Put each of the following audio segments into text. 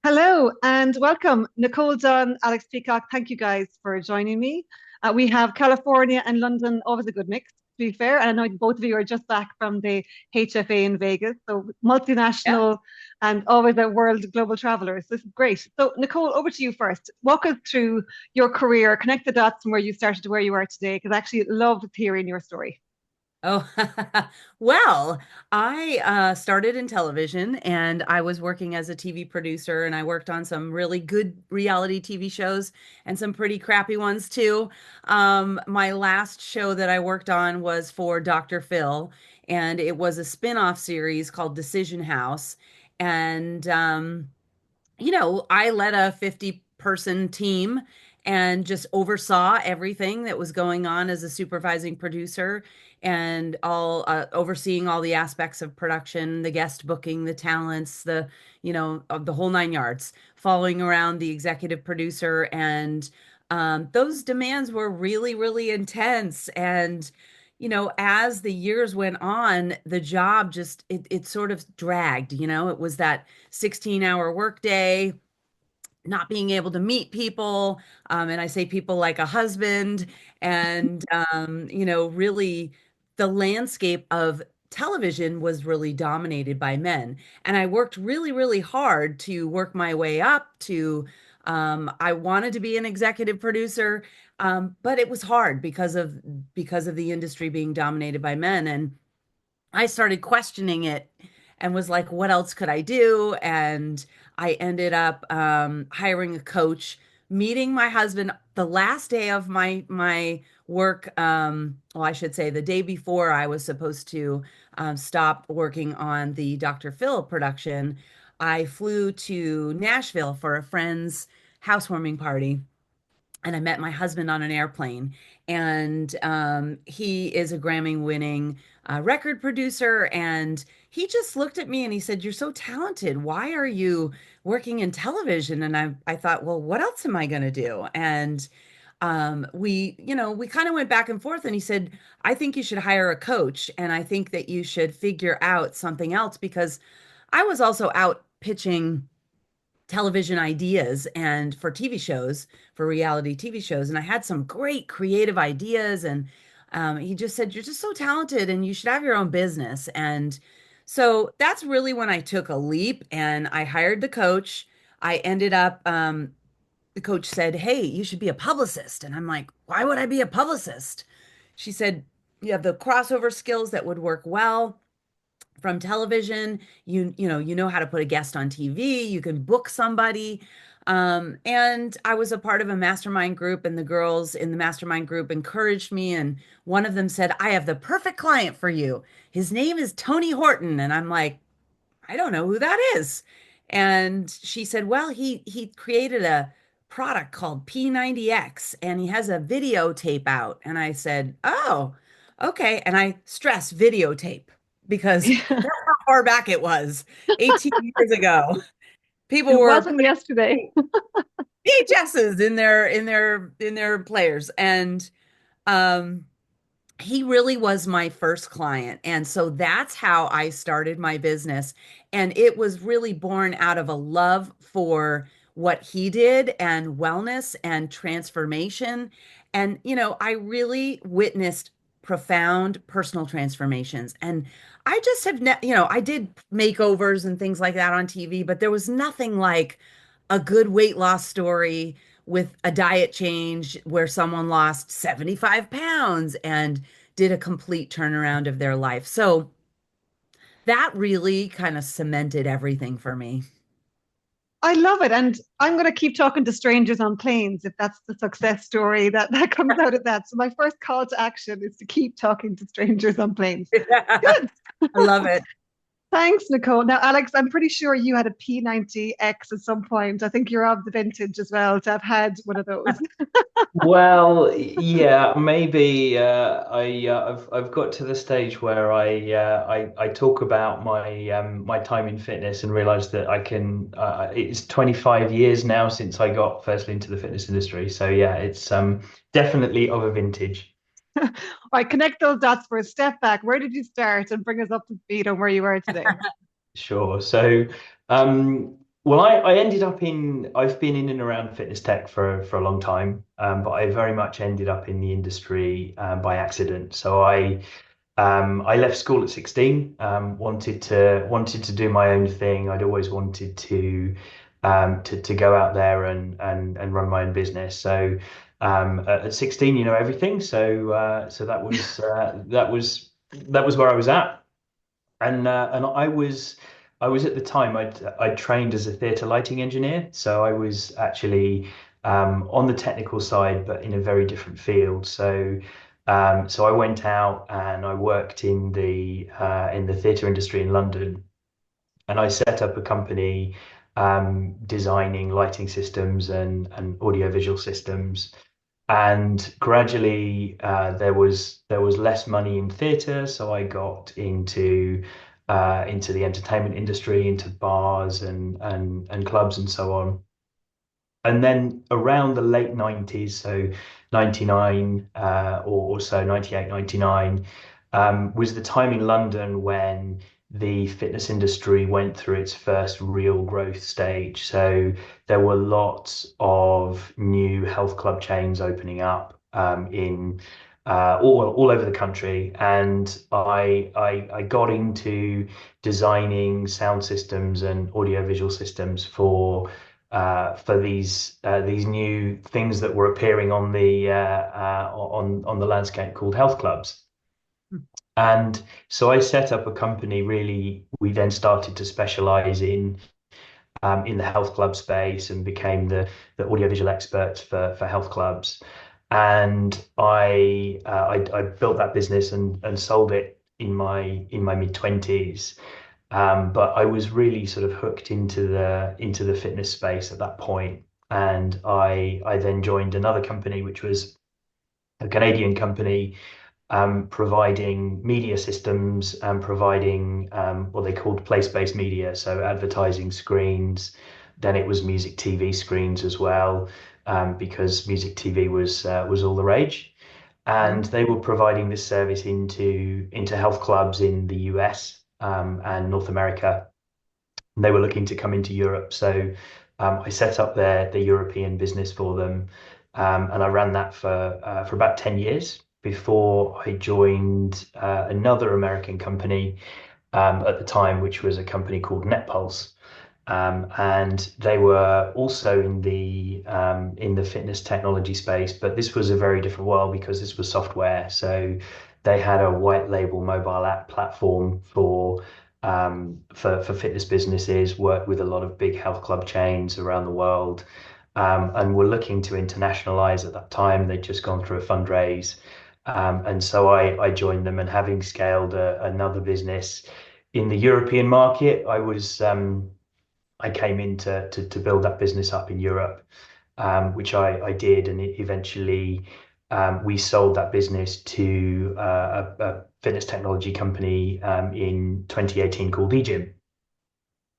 Hello and welcome, Nicole Dunn, Alex Peacock. Thank you guys for joining me. We have California and London, always a good mix, to be fair. And I know both of you are just back from the HFA in Vegas, so Yeah. multinational and always a world global travelers. This is great. So, Nicole, over to you first. Walk us through your career, connect the dots from where you started to where you are today, because I actually loved hearing your story. Oh, well, I started in television and I was working as a TV producer and I worked on some really good reality TV shows and some pretty crappy ones too. My last show that I worked on was for Dr. Phil and it was a spin-off series called Decision House. And I led a 50-person team and just oversaw everything that was going on as a supervising producer and all overseeing all the aspects of production, the guest booking, the talents, of the whole nine yards, following around the executive producer. And those demands were really, really intense. And as the years went on, the job just it sort of dragged, it was that 16-hour workday, not being able to meet people, and I say people like a husband, and really the landscape of television was really dominated by men. And I worked really, really hard to work my way up to I wanted to be an executive producer, but it was hard because of the industry being dominated by men. And I started questioning it and was like, what else could I do? And I ended up hiring a coach, meeting my husband the last day of my work. Well, I should say the day before I was supposed to stop working on the Dr. Phil production. I flew to Nashville for a friend's housewarming party and I met my husband on an airplane. And he is a Grammy winning record producer. And he just looked at me and he said, "You're so talented. Why are you working in television?" And I thought, well, what else am I going to do? And we kind of went back and forth. And he said, "I think you should hire a coach. And I think that you should figure out something else," because I was also out pitching television ideas and for TV shows, for reality TV shows. And I had some great creative ideas. And he just said, "You're just so talented and you should have your own business." And so that's really when I took a leap and I hired the coach. I ended up, the coach said, "Hey, you should be a publicist." And I'm like, "Why would I be a publicist?" She said, "You have the crossover skills that would work well from television. You know how to put a guest on TV, you can book somebody." And I was a part of a mastermind group, and the girls in the mastermind group encouraged me, and one of them said, "I have the perfect client for you. His name is Tony Horton." And I'm like, "I don't know who that is." And she said, "Well, he created a product called P90X and he has a videotape out." And I said, "Oh, okay." And I stress videotape because Yeah, that's how far back it was, 18 years ago. People it were wasn't putting yesterday. VHSs in their players. And um he really was my first client. And so that's how I started my business. And it was really born out of a love for what he did and wellness and transformation. And, I really witnessed profound personal transformations. And I just have, I did makeovers and things like that on TV, but there was nothing like a good weight loss story with a diet change where someone lost 75 pounds and did a complete turnaround of their life. So that really kind of cemented everything for me. I love it. And I'm going to keep talking to strangers on planes if that's the success story that comes out of that. So my first call to action is to keep talking to strangers on planes. I Good. love it. Thanks, Nicole. Now, Alex, I'm pretty sure you had a P90X at some point. I think you're of the vintage as well to have had one of those. Well, yeah, maybe I've got to the stage where I talk about my time in fitness and realize that I can it's 25 years now since I got firstly into the fitness industry. So yeah, it's definitely of a vintage. All right, connect those dots for a step back. Where did you start and bring us up to speed on where you are today? Sure. So um Well, I ended up I've been in and around fitness tech for a long time, but I very much ended up in the industry by accident. So I left school at 16, wanted to do my own thing. I'd always wanted to go out there and run my own business. So at 16, you know everything. So that was where I was at. And I was at the time I'd trained as a theatre lighting engineer, so I was actually on the technical side, but in a very different field. So I went out and I worked in the theatre industry in London, and I set up a company designing lighting systems and audiovisual systems. And gradually, there was less money in theatre, so I got into the entertainment industry, into bars and clubs and so on. And then around the late 90s, so 99 or so, 98, 99, was the time in London when the fitness industry went through its first real growth stage. So there were lots of new health club chains opening up in all over the country. And I got into designing sound systems and audiovisual systems for these new things that were appearing on the landscape called health clubs. And so I set up a company. Really, we then started to specialize in the health club space and became the audiovisual experts for health clubs. And I built that business and sold it in my mid 20s. But I was really sort of hooked into the fitness space at that point, and I then joined another company, which was a Canadian company, providing media systems and providing what they called place-based media, so advertising screens. Then it was music TV screens as well, because music TV was all the rage. And they were providing this service into health clubs in the US and North America. And they were looking to come into Europe, so I set up the European business for them, and I ran that for about 10 years before I joined another American company at the time, which was a company called NetPulse. And they were also in the fitness technology space, but this was a very different world because this was software. So they had a white label mobile app platform for fitness businesses, worked with a lot of big health club chains around the world, and were looking to internationalize at that time. They'd just gone through a fundraise. And so I joined them, and having scaled another business in the European market, I came in to build that business up in Europe, which I did, and eventually we sold that business to a fitness technology company in 2018 called eGym.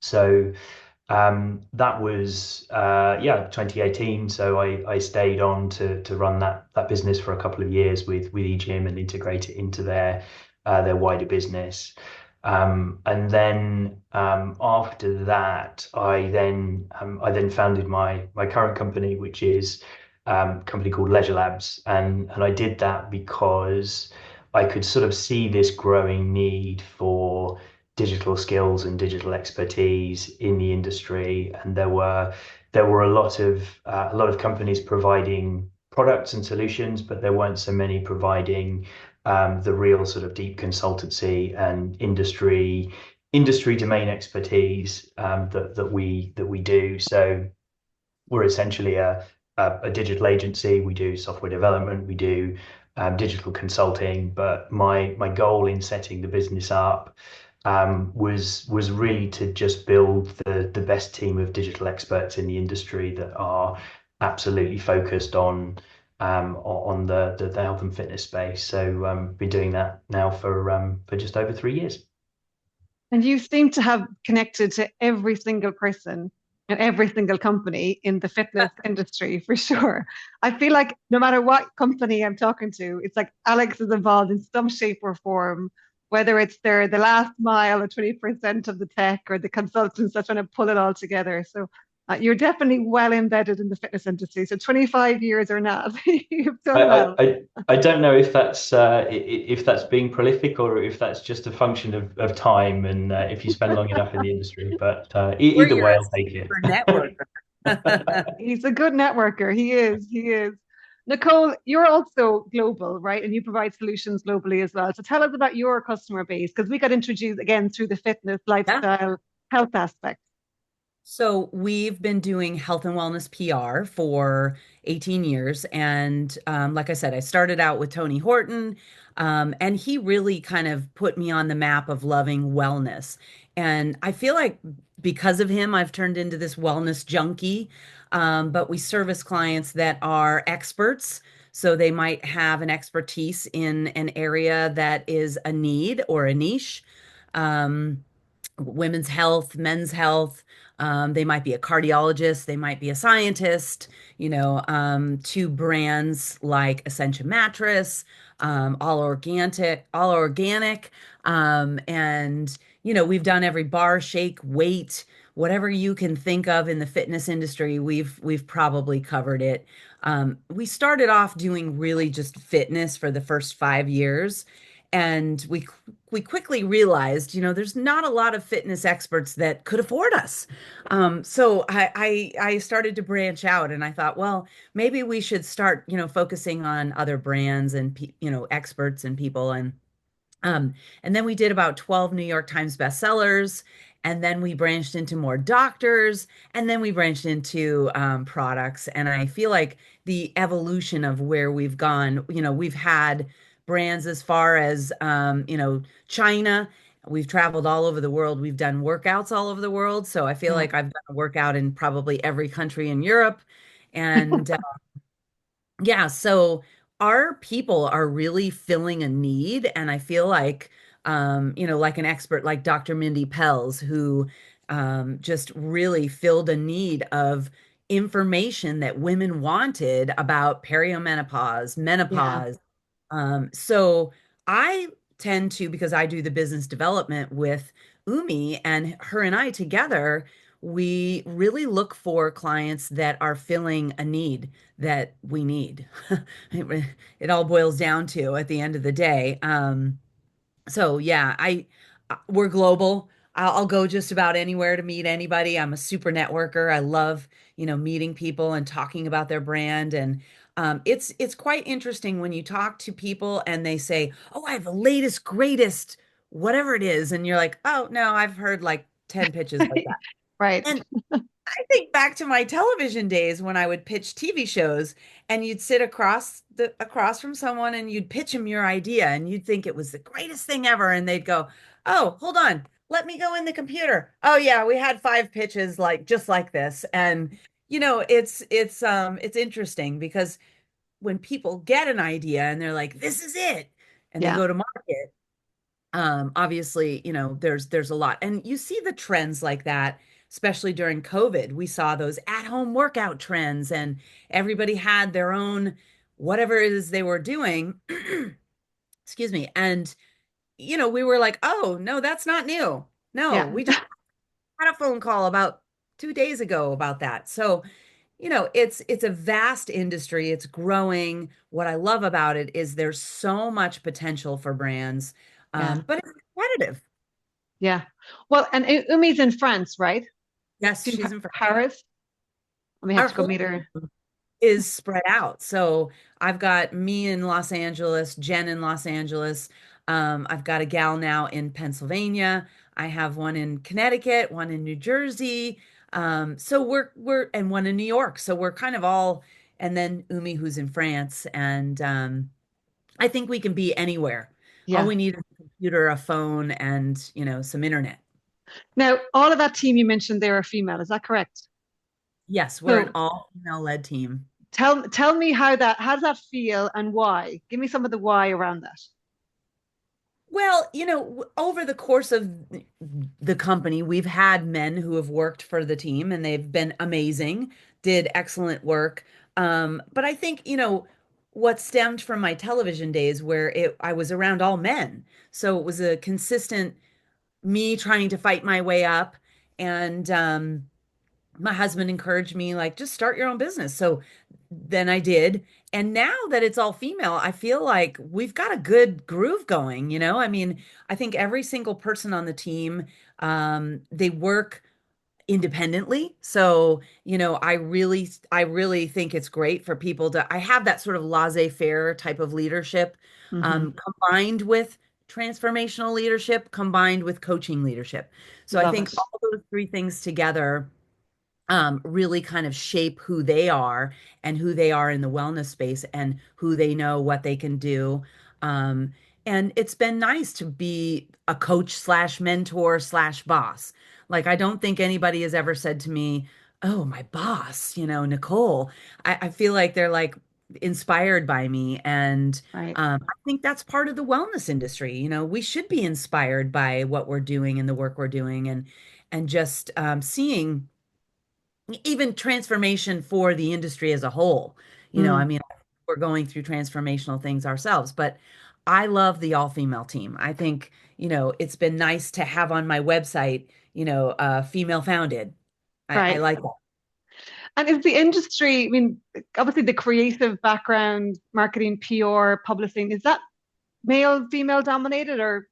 So that was 2018. So I stayed on to run that business for a couple of years with eGym and integrate it into their wider business. And then after that, I then founded my current company, which is a company called Leisure Labs, and I did that because I could sort of see this growing need for digital skills and digital expertise in the industry, and there were a lot of companies providing products and solutions, but there weren't so many providing the real sort of deep consultancy and industry domain expertise that we do. So we're essentially a digital agency. We do software development, we do digital consulting. But my goal in setting the business up was really to just build the best team of digital experts in the industry that are absolutely focused on the health and fitness space. So been doing that now for just over 3 years. And you seem to have connected to every single person and every single company in the fitness industry for sure. I feel like no matter what company I'm talking to, it's like Alex is involved in some shape or form, whether it's the last mile or 20% of the tech or the consultants that's trying to pull it all together. So you're definitely well embedded in the fitness industry. So 25 years or not, you've I, done I, well. I I don't know if that's being prolific or if that's just a function of time and if you spend long enough in the industry. But Or either you're way, a I'll take it. super networker. He's a good networker. He is. He is. Nicole, you're also global, right? And you provide solutions globally as well. So tell us about your customer base, because we got introduced again through the fitness, Yeah. lifestyle, health aspect. So we've been doing health and wellness PR for 18 years. And like I said, I started out with Tony Horton, and he really kind of put me on the map of loving wellness. And I feel like because of him, I've turned into this wellness junkie. But we service clients that are experts. So they might have an expertise in an area that is a need or a niche. Um, Women's health, men's health. They might be a cardiologist, they might be a scientist, to brands like Essentia Mattress, all organic. And we've done every bar, shake, weight, whatever you can think of in the fitness industry, we've probably covered it. We started off doing really just fitness for the first 5 years. And we quickly realized, there's not a lot of fitness experts that could afford us. So I started to branch out, and I thought, well, maybe we should start, focusing on other brands and experts and people. Um, and then we did about 12 New York Times bestsellers. And then we branched into more doctors. And then we branched into products. And I feel like the evolution of where we've gone, we've had brands as far as, China. We've traveled all over the world. We've done workouts all over the world. So I feel Yeah. like I've done a workout in probably every country in Europe. And yeah, so our people are really filling a need, and I feel like, like an expert like Dr. Mindy Pelz, who just really filled a need of information that women wanted about perimenopause, Yeah. menopause, so I tend to, because I do the business development with Umi, and her and I together, we really look for clients that are filling a need that we need. It all boils down to at the end of the day. So yeah, we're global. I'll go just about anywhere to meet anybody. I'm a super networker. I love, meeting people and talking about their brand. And it's quite interesting when you talk to people and they say, "Oh, I have the latest, greatest, whatever it is," and you're like, "Oh no, I've heard like 10 pitches like that." Right. And I think back to my television days when I would pitch TV shows, and you'd sit across from someone and you'd pitch them your idea and you'd think it was the greatest thing ever, and they'd go, "Oh, hold on. Let me go in the computer. Oh yeah, we had five pitches like just like this." And it's interesting because when people get an idea and they're like, "This is it," and they Yeah. go to market, obviously, there's a lot. And you see the trends like that, especially during COVID. We saw those at-home workout trends, and everybody had their own whatever it is they were doing. Excuse me. And we were like, "Oh, no, that's not new. No, Yeah. we just had a phone call about 2 days ago about that." So, it's a vast industry. It's growing. What I love about it is there's so much potential for brands, Yeah. but it's competitive. Yeah. Well, and Umi's in France, right? Yes, She's in she's in France. Paris. And we have Our to go whole meet her. team is spread out. So I've got me in Los Angeles, Jen in Los Angeles. I've got a gal now in Pennsylvania. I have one in Connecticut, one in New Jersey. So we're and one in New York. So we're kind of all, and then Umi who's in France. And I think we can be anywhere. All Yeah. we need is a computer, a phone, and some internet. Now, all of that team you mentioned, they are female. Is that correct? Yes, we're an So all female led team. tell me how does that feel and why? Give me some of the why around that. Well, over the course of the company, we've had men who have worked for the team and they've been amazing, did excellent work. But I think, what stemmed from my television days where I was around all men. So it was a consistent me trying to fight my way up. And my husband encouraged me, like, just start your own business. So then I did. And now that it's all female, I feel like we've got a good groove going, you know? I mean, I think every single person on the team, they work independently. So, I really think it's great for people to I have that sort of laissez-faire type of leadership, Hmm. combined with transformational leadership, combined with coaching leadership. So I Love think it. all those three things together really kind of shape who they are and who they are in the wellness space and who they know what they can do. Um, and it's been nice to be a coach slash mentor slash boss. Like, I don't think anybody has ever said to me, "Oh, my boss, Nicole." I feel like they're like inspired by me. And Right. I think that's part of the wellness industry. We should be inspired by what we're doing and the work we're doing and just seeing even transformation for the industry as a whole. I Mm. mean, we're going through transformational things ourselves, but I love the all-female team. I think, it's been nice to have on my website, female founded. I Right. like that. And is the industry, I mean, obviously the creative background, marketing, PR, publishing, is that male, female dominated, or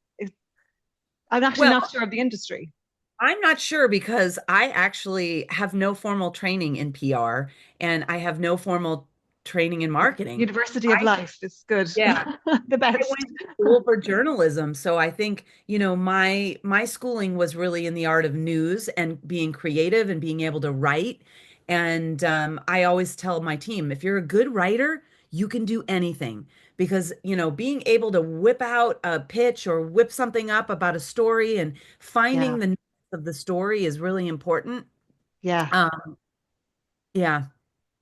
I'm actually Well, not sure of the industry. I'm not sure because I actually have no formal training in PR and I have no formal training in marketing. University of I, Life is good. yeah, The I best. went to school for journalism, so I think, my schooling was really in the art of news and being creative and being able to write. And I always tell my team, if you're a good writer, you can do anything because, being able to whip out a pitch or whip something up about a story and Yeah. finding the nuance of the story is really important. Yeah. Um, yeah.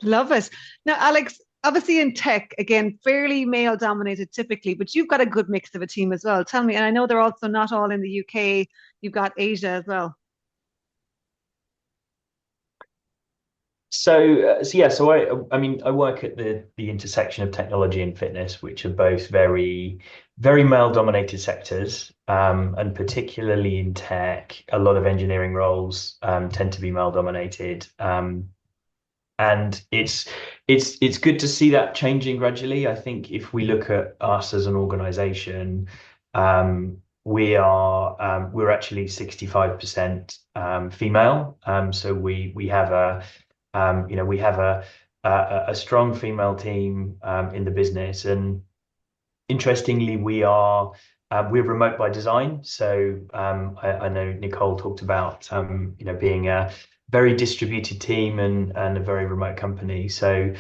Love it. Now, Alex, obviously in tech, again, fairly male dominated typically, but you've got a good mix of a team as well. Tell me, and I know they're also not all in the UK, you've got Asia as well. I mean, I work at the intersection of technology and fitness, which are both very, very male-dominated sectors, and particularly in tech, a lot of engineering roles tend to be male-dominated, and it's good to see that changing gradually. I think if we look at us as an organization, we're actually 65% female, so we have we have a strong female team in the business, and interestingly, we're remote by design. So I know Nicole talked about being a very distributed team and a very remote company. So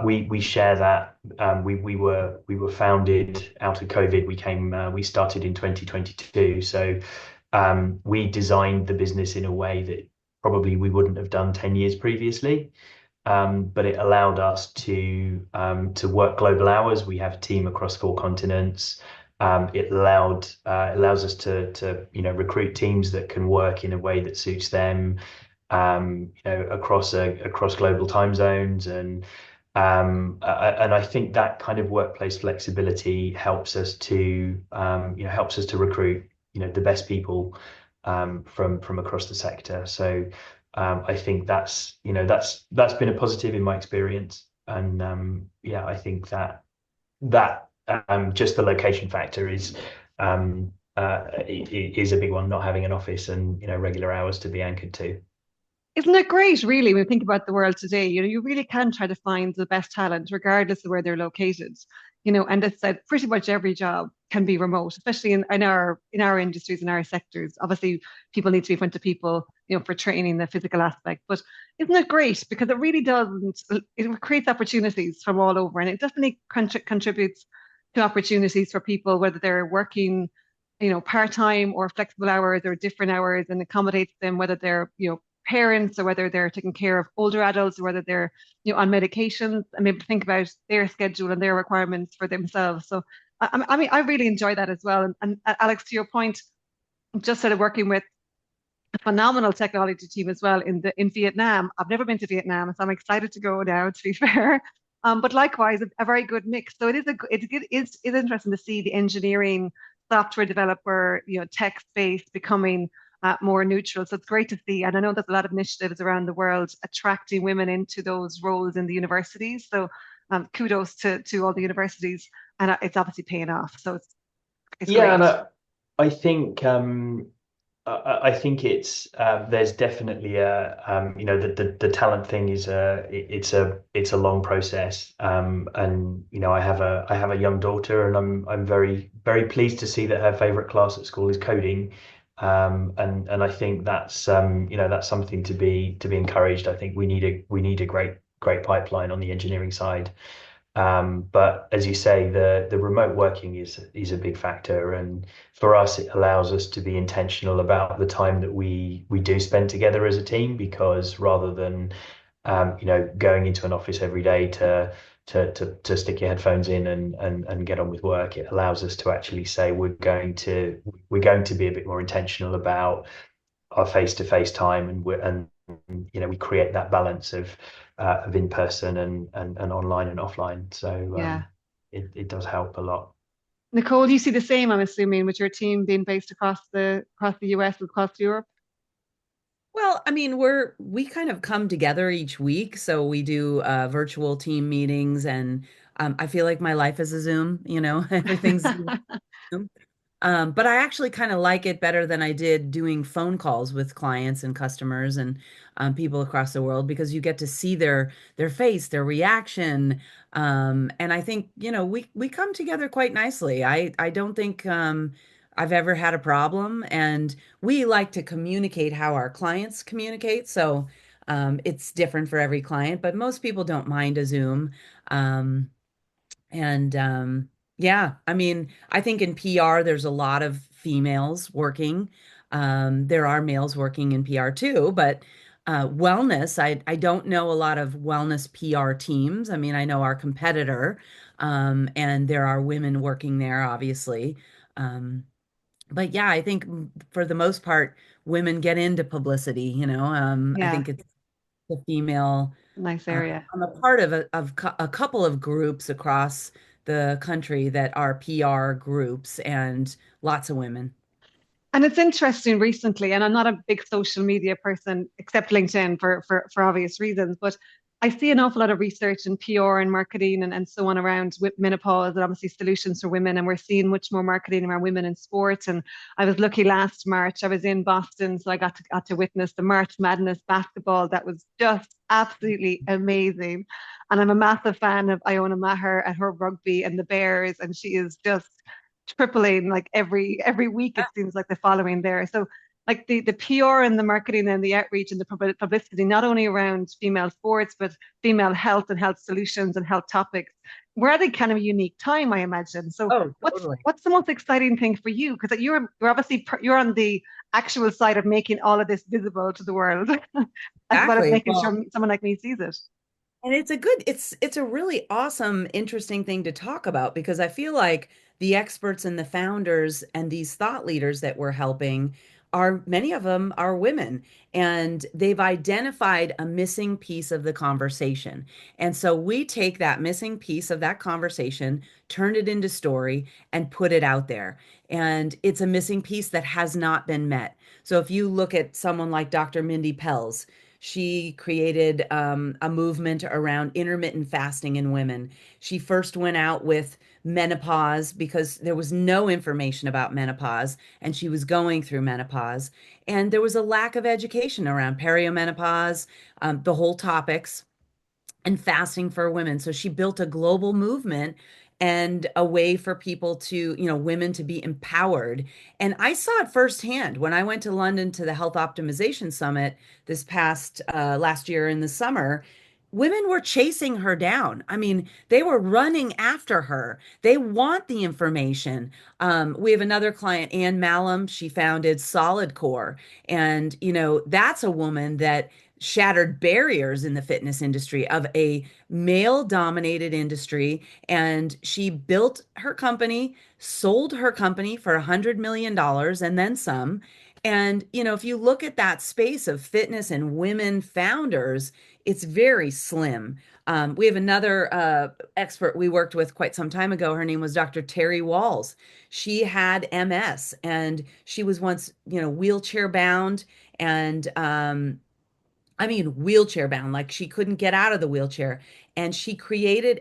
we share that. We were founded out of COVID. We started in 2022. So we designed the business in a way that probably we wouldn't have done 10 years previously. But it allowed us to work global hours. We have a team across 4 continents. It allows us to recruit teams that can work in a way that suits them, across global time zones, and I think that kind of workplace flexibility helps us to recruit the best people from across the sector. So I think that's been a positive in my experience, and yeah, I think that just the location factor is a big one. Not having an office and regular hours to be anchored to. Isn't it great, really, when you think about the world today? You really can try to find the best talent, regardless of where they're located. And it's said pretty much every job can be remote, especially in our industries, in our sectors. Obviously, people need to be in front of people, for training the physical aspect. But isn't it great? Because it really doesn't, it creates opportunities from all over, and it definitely contributes to opportunities for people, whether they're working, part-time or flexible hours or different hours, and accommodates them, whether they're, parents, or whether they're taking care of older adults, or whether they're on medications, and maybe think about their schedule and their requirements for themselves. So I mean, I really enjoy that as well. And Alex, to your point, just started working with a phenomenal technology team as well in Vietnam. I've never been to Vietnam, so I'm excited to go now, to be fair. But likewise, a very good mix. So it is it's interesting to see the engineering, software developer, tech space becoming more neutral. So it's great to see. And I know there's a lot of initiatives around the world attracting women into those roles in the universities. So kudos to all the universities, and it's obviously paying off. So it's Yeah, and great. I think I think it's there's definitely a the talent thing is it's a long process, and I have a young daughter, and I'm very pleased to see that her favorite class at school is coding, and I think that's that's something to be encouraged. I think we need a great pipeline on the engineering side. But as you say, the remote working is a big factor, and for us, it allows us to be intentional about the time that we do spend together as a team. Because rather than going into an office every day to stick your headphones in and get on with work, it allows us to actually say we're going to be a bit more intentional about our face-to-face time, and we create that balance of in person and online and offline. So Yeah. it does help a lot. Nicole, you see the same, I'm assuming, with your team being based across the US, across Europe. Well, I mean, we kind of come together each week, so we do virtual team meetings, and I feel like my life is a Zoom, everything's Zoom. But I actually kind of like it better than I did doing phone calls with clients and customers and people across the world, because you get to see their face, their reaction, and I think we come together quite nicely. I don't think I've ever had a problem, and we like to communicate how our clients communicate, so it's different for every client, but most people don't mind a Zoom. Um, and yeah, I mean, I think in PR, there's a lot of females working. There are males working in PR too, but wellness, I don't know a lot of wellness PR teams. I mean, I know our competitor, and there are women working there, obviously. Um, but yeah, I think for the most part, women get into publicity, I Yeah, think it's the female. nice uh, area. I'm a part of a couple of groups across the country that are PR groups, and lots of women. And it's interesting recently, and I'm not a big social media person except LinkedIn for obvious reasons, but I see an awful lot of research in PR and marketing and so on around with menopause and obviously solutions for women. And we're seeing much more marketing around women in sports. And I was lucky last March, I was in Boston, so I got to witness the March Madness basketball that was just absolutely amazing. And I'm a massive fan of Iona Maher and her rugby and the Bears, and she is just tripling like every week it seems like the following there. So like the PR and the marketing and the outreach and the publicity, not only around female sports, but female health and health solutions and health topics, we're at a kind of unique time, I imagine. So Oh, what's totally. what's the most exciting thing for you? Because you're obviously you're on the actual side of making all of this visible to the world, as well as Exactly. making Well, sure someone like me sees it. and it's a really awesome, interesting thing to talk about, because I feel like the experts and the founders and these thought leaders that we're helping are, many of them are women, and they've identified a missing piece of the conversation. And so we take that missing piece of that conversation, turn it into story, and put it out there. And it's a missing piece that has not been met. So if you look at someone like Dr. Mindy Pelz, she created a movement around intermittent fasting in women. She first went out with menopause because there was no information about menopause, and she was going through menopause. And there was a lack of education around perimenopause, the whole topics, and fasting for women. So she built a global movement and a way for people to, women to be empowered. And I saw it firsthand when I went to London to the Health Optimization Summit this past last year in the summer. Women were chasing her down. I mean, they were running after her. They want the information. We have another client, Ann Malum. She founded Solid Core. And, that's a woman that shattered barriers in the fitness industry, of a male dominated industry. And she built her company, sold her company for $100 million and then some. And, if you look at that space of fitness and women founders, it's very slim. We have another expert we worked with quite some time ago. Her name was Dr. Terry Walls. She had MS and she was once, wheelchair bound and I mean, wheelchair bound, like she couldn't get out of the wheelchair. And she created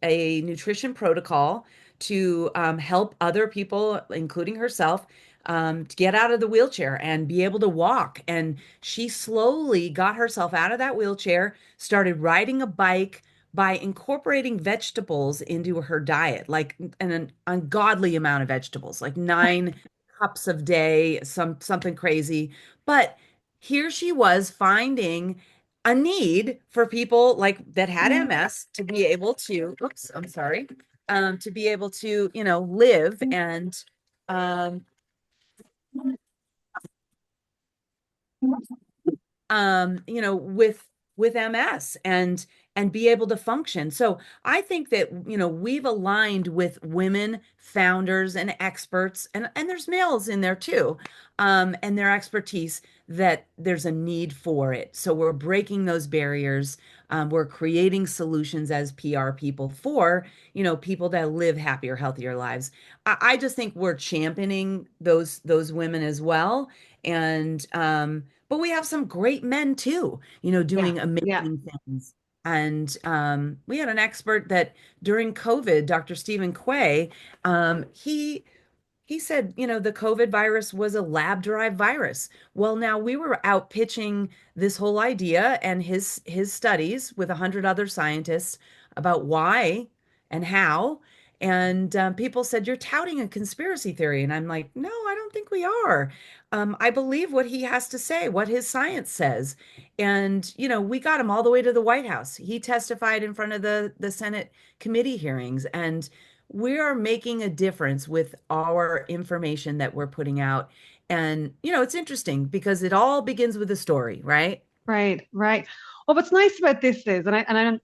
a nutrition protocol to help other people, including herself, to get out of the wheelchair and be able to walk. And she slowly got herself out of that wheelchair, started riding a bike by incorporating vegetables into her diet, like an ungodly amount of vegetables, like 9 cups a day, something crazy. But here she was finding a need for people like that had MS to be able to, oops, I'm sorry, to be able to, live and um, with MS and be able to function. So I think that, we've aligned with women founders and experts, and there's males in there too, and their expertise that there's a need for it. So we're breaking those barriers. We're creating solutions as PR people for, people that live happier, healthier lives. I just think we're championing those women as well. And but we have some great men too, Yeah, doing yeah. amazing things. And we had an expert that during COVID, Dr. Stephen Quay, he said, the COVID virus was a lab-derived virus. Well, now we were out pitching this whole idea and his studies with 100 other scientists about why and how. And people said, "You're touting a conspiracy theory." And I'm like, "No, I don't think we are. I believe what he has to say, what his science says." And, we got him all the way to the White House. He testified in front of the Senate committee hearings. And we are making a difference with our information that we're putting out. And, it's interesting because it all begins with a story, right? Right, right. Well, what's nice about this is, I'm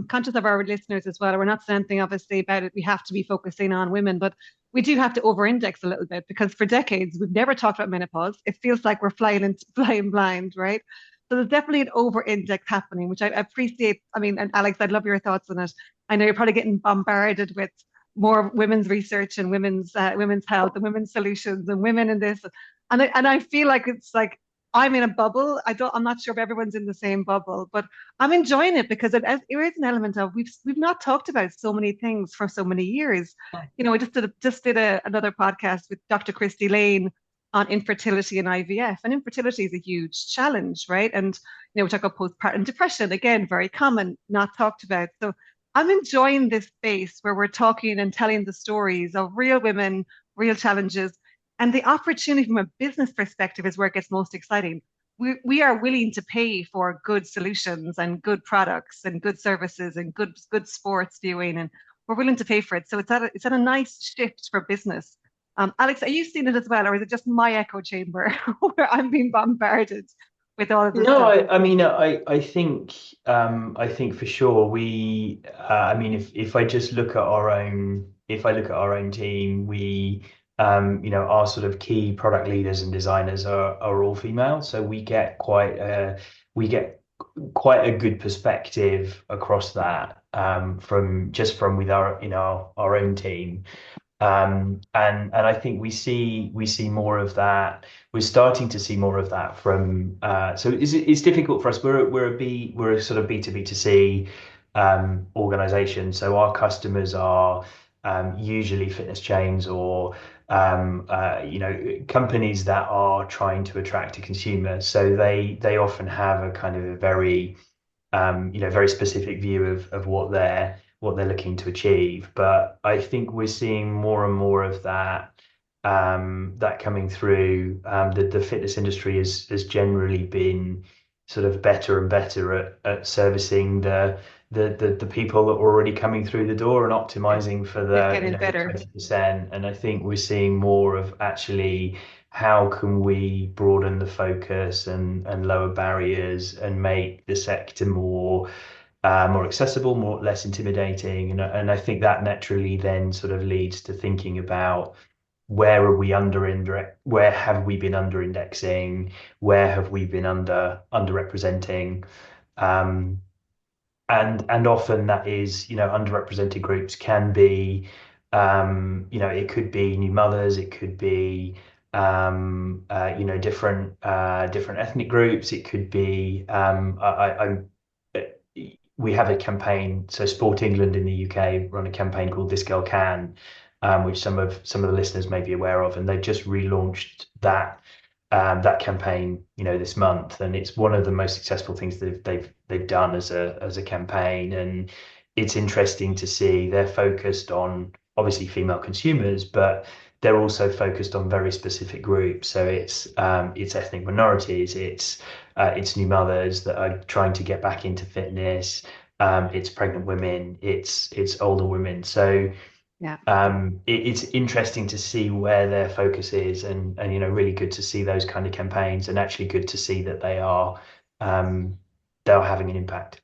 conscious of our listeners as well. We're not saying anything obviously about it. We have to be focusing on women, but we do have to over-index a little bit because for decades we've never talked about menopause. It feels like we're flying and flying blind, right? So there's definitely an over-index happening, which I appreciate. I mean, and Alex, I'd love your thoughts on it. I know you're probably getting bombarded with more women's research and women's health and women's solutions and women in this, and I feel like it's like I'm in a bubble. I'm not sure if everyone's in the same bubble, but I'm enjoying it because it is an element of we've not talked about so many things for so many years. I just did another podcast with Dr. Christy Lane on infertility and IVF, and infertility is a huge challenge, right? And we talk about postpartum depression again, very common, not talked about. So I'm enjoying this space where we're talking and telling the stories of real women, real challenges, and the opportunity from a business perspective is where it gets most exciting. We are willing to pay for good solutions and good products and good services and good sports viewing, and we're willing to pay for it. So it's at a nice shift for business. Alex, are you seeing it as well, or is it just my echo chamber where I'm being bombarded with all of this No, stuff? I mean, I think for sure I mean, if I just look at if I look at our own team, our sort of key product leaders and designers are all female, so we get quite a good perspective across that, from with our own team. And I think we see more of that. We're starting to see more of that from. So it's difficult for us. We're a sort of B2B to C organization. So our customers are usually fitness chains or companies that are trying to attract a consumer. So they often have a kind of a very very specific view of what they're looking to achieve. But I think we're seeing more and more of that coming through. The fitness industry has generally been sort of better and better at servicing the people that are already coming through the door and It's, optimizing for it's the getting the better. 20%. And I think we're seeing more of actually how can we broaden the focus and lower barriers and make the sector more accessible, more less intimidating, and I think that naturally then sort of leads to thinking about where have we been under indexing, where have we been underrepresenting, um, and often that is, underrepresented groups can be, it could be new mothers, it could be, different ethnic groups. It could be, we have a campaign. So Sport England in the UK run a campaign called This Girl Can, which some of the listeners may be aware of, and they've just relaunched that campaign, this month, and it's one of the most successful things they've done as a campaign. And it's interesting to see they're focused on obviously female consumers, but they're also focused on very specific groups. So it's ethnic minorities, it's new mothers that are trying to get back into fitness, it's pregnant women, it's older women. So Yeah. it's interesting to see where their focus is, and really good to see those kind of campaigns, and actually good to see that they're having an impact.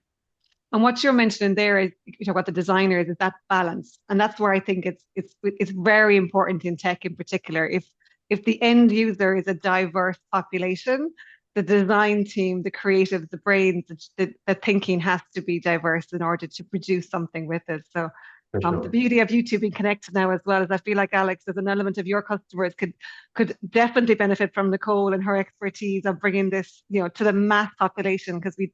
And what you're mentioning there is you talk about the designers, is that balance. And that's where I think it's very important in tech in particular. If the end user is a diverse population, the design team, the creatives, the brains, the thinking has to be diverse in order to produce something with it. So For the sure. beauty of YouTube being connected now as well is I feel like Alex, as an element of your customers, could definitely benefit from Nicole and her expertise of bringing this, to the mass population, because we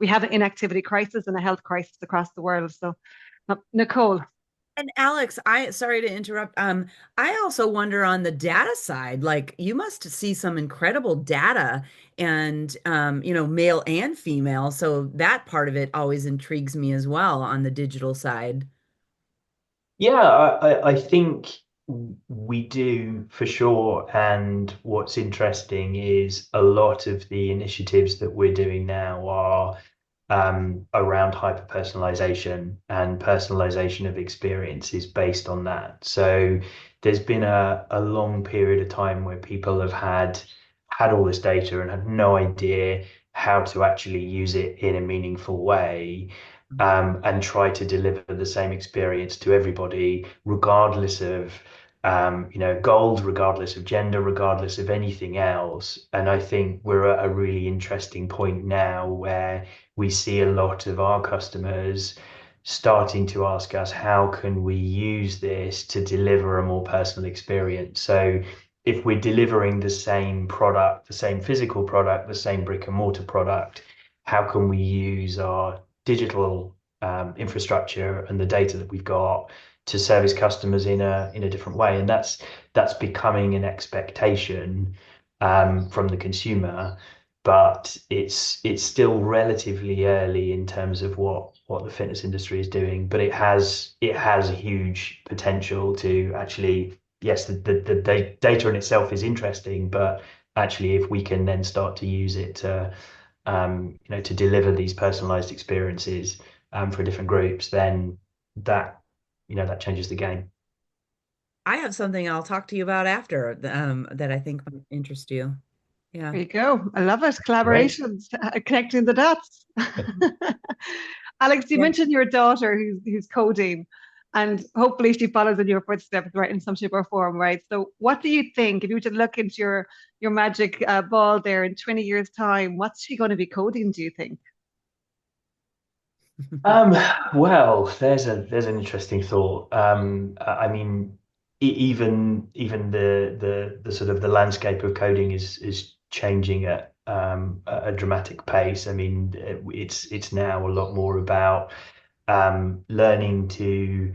have an inactivity crisis and a health crisis across the world. So, Nicole. And Alex, I sorry to interrupt. I also wonder on the data side, like you must see some incredible data and male and female. So that part of it always intrigues me as well on the digital side. Yeah, I think we do for sure. And what's interesting is a lot of the initiatives that we're doing now are around hyper personalization and personalization of experiences based on that. So there's been a long period of time where people have had all this data and had no idea how to actually use it in a meaningful way, and try to deliver the same experience to everybody, regardless of gold, regardless of gender, regardless of anything else. And I think we're at a really interesting point now where we see a lot of our customers starting to ask us, how can we use this to deliver a more personal experience? So if we're delivering the same product, the same physical product, the same brick and mortar product, how can we use our digital infrastructure and the data that we've got to service customers in a different way? And that's becoming an expectation from the consumer, but it's still relatively early in terms of what the fitness industry is doing. But it has a huge potential to actually, yes, the data in itself is interesting, but actually if we can then start to use it to deliver these personalized experiences for different groups, then that that changes the game. I have something I'll talk to you about after that I think might interest you. Yeah. There you go. I love it. Great. Collaborations, connecting the dots. Alex, you Yeah. mentioned your daughter who's coding, and hopefully she follows in your footsteps, right, in some shape or form, right? So, what do you think if you were to look into your magic ball there in 20 years' time? What's she going to be coding, do you think? Um, well, there's an interesting thought. I mean, even the sort of the landscape of coding is changing at a dramatic pace. I mean, it's now a lot more about learning to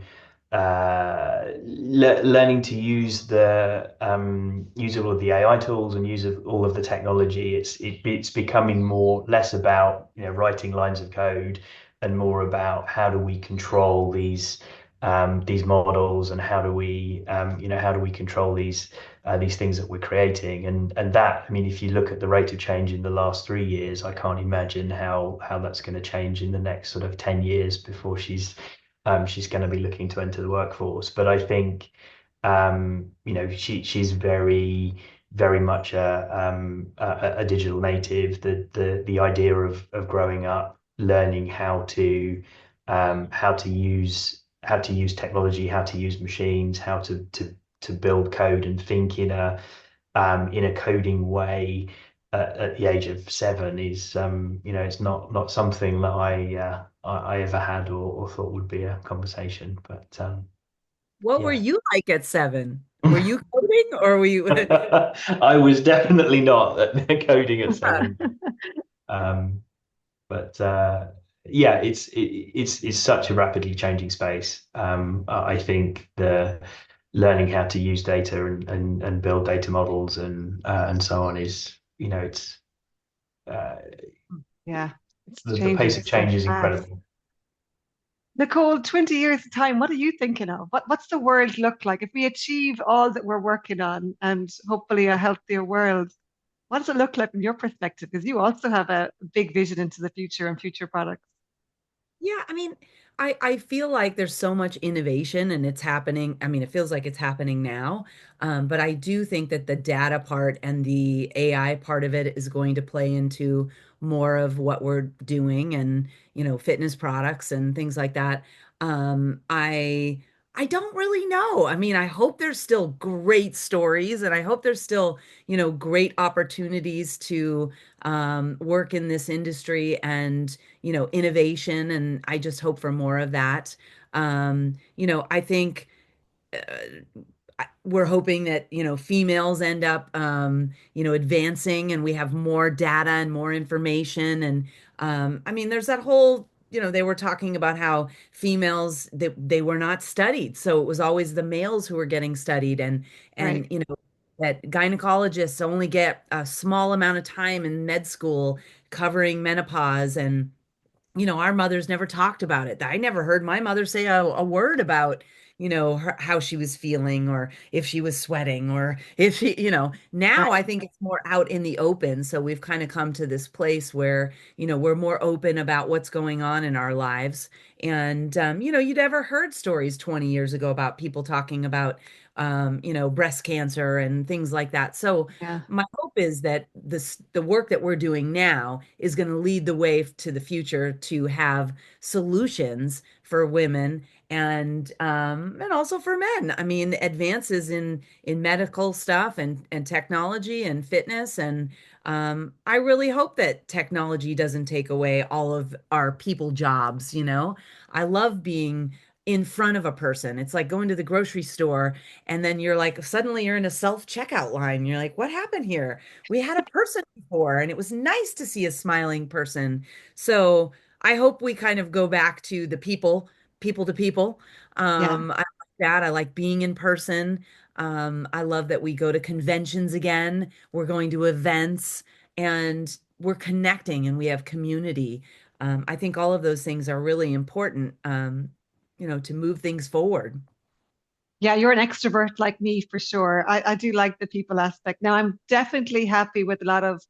learning to use all of the AI tools and use of all of the technology. It's becoming more less about writing lines of code, and more about how do we control these models, and how do we control these things that we're creating. And that, I mean, if you look at the rate of change in the last 3 years, I can't imagine how that's going to change in the next sort of 10 years before she's going to be looking to enter the workforce. But I think she's very much a digital native. The idea of growing up learning how to use technology, how to use machines, how to build code and think in a coding way, at the age of 7 is, it's not something that I ever had or thought would be a conversation. But What were yeah, you like at 7? Were you coding or were you? I was definitely not at coding at 7. Um, but yeah, it's such a rapidly changing space. I think the learning how to use data and build data models and so on is, it's uh, Yeah, it's the pace changing of so change is fast. incredible. Nicole, 20 years time, what are you thinking of? What's the world look like if we achieve all that we're working on and hopefully a healthier world? What does it look like from your perspective? Because you also have a big vision into the future and future products. Yeah, I mean, I feel like there's so much innovation and it's happening. I mean, it feels like it's happening now. But I do think that the data part and the AI part of it is going to play into more of what we're doing and, fitness products and things like that. I don't really know. I mean, I hope there's still great stories and I hope there's still, great opportunities to work in this industry and innovation, and I just hope for more of that. I think uh, we're hoping that, females end up, advancing and we have more data and more information. And I mean, there's that whole, they were talking about how females, they were not studied. So it was always the males who were getting studied and, Right. that gynecologists only get a small amount of time in med school covering menopause. And our mothers never talked about it. I never heard my mother say a word about, how she was feeling or if she was sweating or if she, now Right. I think it's more out in the open. So we've kind of come to this place where, we're more open about what's going on in our lives. And, you'd ever heard stories 20 years ago about people talking about, breast cancer and things like that. So, Yeah. my hope is that the work that we're doing now is going to lead the way to the future to have solutions for women and also for men. I mean, advances in medical stuff and technology and fitness and I really hope that technology doesn't take away all of our people jobs, I love being in front of a person. It's like going to the grocery store and then you're like, suddenly you're in a self-checkout line. You're like, what happened here? We had a person before, and it was nice to see a smiling person. So I hope we kind of go back to the people to people. Yeah. I like that. I like being in person. I love that we go to conventions again. We're going to events and we're connecting and we have community. I think all of those things are really important, to move things forward. Yeah, you're an extrovert like me for sure. I do like the people aspect. Now, I'm definitely happy with a lot of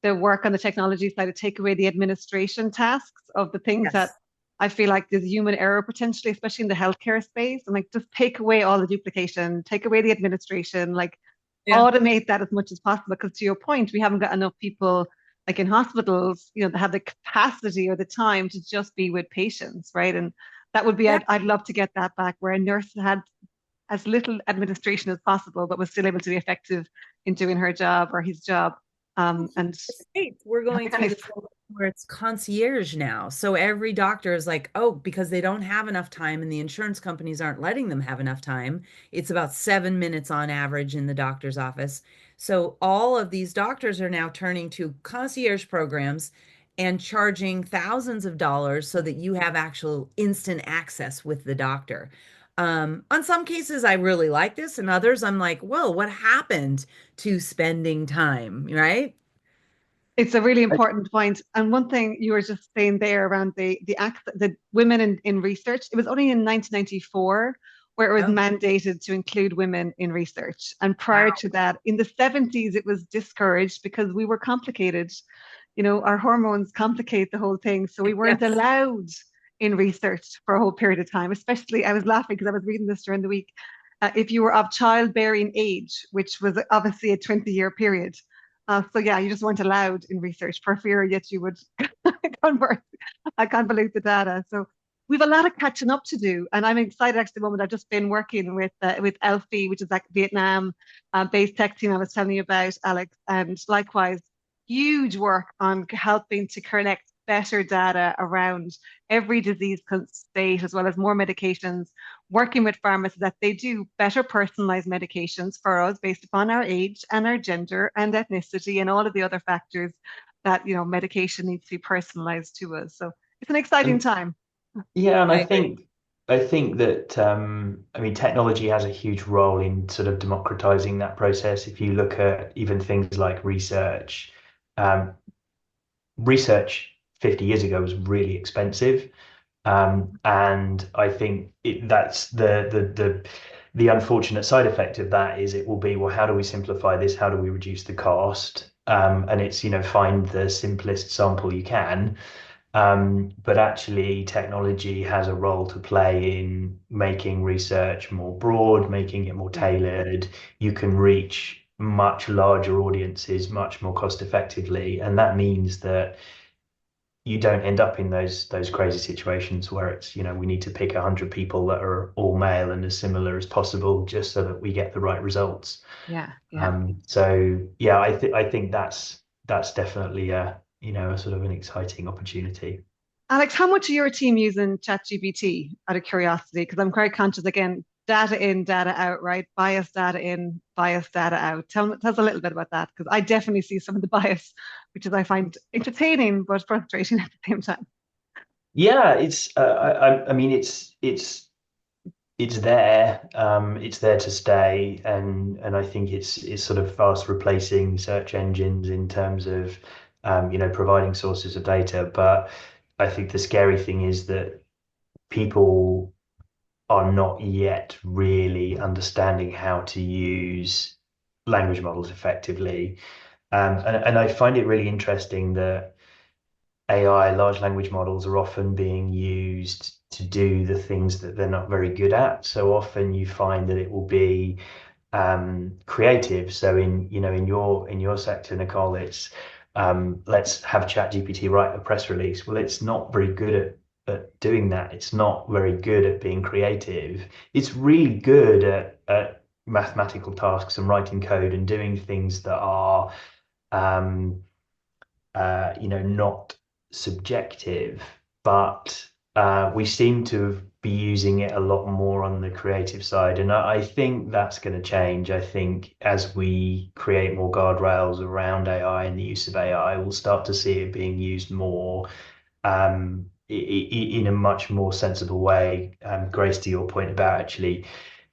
the work on the technology side to take away the administration tasks of the things that Yes. I feel like there's human error potentially, especially in the healthcare space. And like just take away all the duplication, take away the administration, like Yeah. automate that as much as possible. Because to your point, we haven't got enough people like in hospitals, that have the capacity or the time to just be with patients, right? And that would be, Yeah. I'd love to get that back where a nurse had as little administration as possible, but was still able to be effective in doing her job or his job. And The States, we're that'd going be through nice. this whole thing where it's concierge now. So every doctor is like, oh, because they don't have enough time and the insurance companies aren't letting them have enough time. It's about 7 minutes on average in the doctor's office. So all of these doctors are now turning to concierge programs and charging thousands of dollars so that you have actual instant access with the doctor. On some cases, I really like this, and others, I'm like, whoa, what happened to spending time, right? It's a really important point. And one thing you were just saying there around the women in research, it was only in 1994 where it was Oh, mandated to include women in research. And prior wow. to that, in the 70s, it was discouraged because we were complicated. Our hormones complicate the whole thing. So we weren't Yes. allowed in research for a whole period of time. Especially, I was laughing because I was reading this during the week. If you were of childbearing age, which was obviously a 20-year period. So yeah, you just weren't allowed in research for fear yet you would convert. I can't believe the data. So we've a lot of catching up to do, and I'm excited. Actually, at the moment I've just been working with Elfie, which is like Vietnam based tech team I was telling you about, Alex, and likewise huge work on helping to collect better data around every disease state, as well as more medications, working with pharmacists that they do better personalized medications for us based upon our age and our gender and ethnicity and all of the other factors that, medication needs to be personalized to us. So it's an exciting And time. yeah, and I agree. I think that I mean technology has a huge role in sort of democratizing that process. If you look at even things like research, um, research 50 years ago was really expensive. And I think that's the unfortunate side effect of that is it will be, well, how do we simplify this? How do we reduce the cost? And it's, find the simplest sample you can. But actually, technology has a role to play in making research more broad, making it more Yeah. tailored. You can reach much larger audiences much more cost effectively, and that means that you don't end up in those crazy situations where it's, we need to pick 100 people that are all male and as similar as possible just so that we get the right results. Yeah. Yeah. So yeah, I think that's definitely a sort of an exciting opportunity. Alex, how much are your team using ChatGPT out of curiosity? Because I'm very conscious, again, data in, data out, right? Bias data in, bias data out. Tell us a little bit about that, because I definitely see some of the bias, which is I find entertaining but frustrating at the same time. Yeah, I mean it's there to stay, and I think it's sort of fast replacing search engines in terms of providing sources of data. But I think the scary thing is that people are not yet really understanding how to use language models effectively. And I find it really interesting that AI, large language models, are often being used to do the things that they're not very good at. So often you find that it will be creative. So in your sector, Nicole, it's let's have ChatGPT write a press release. Well, it's not very good at doing that. It's not very good at being creative. It's really good at mathematical tasks and writing code and doing things that are um, not subjective, but we seem to be using it a lot more on the creative side. And I think that's going to change. I think as we create more guardrails around AI and the use of AI, we'll start to see it being used more in a much more sensible way. Grace, to your point about actually,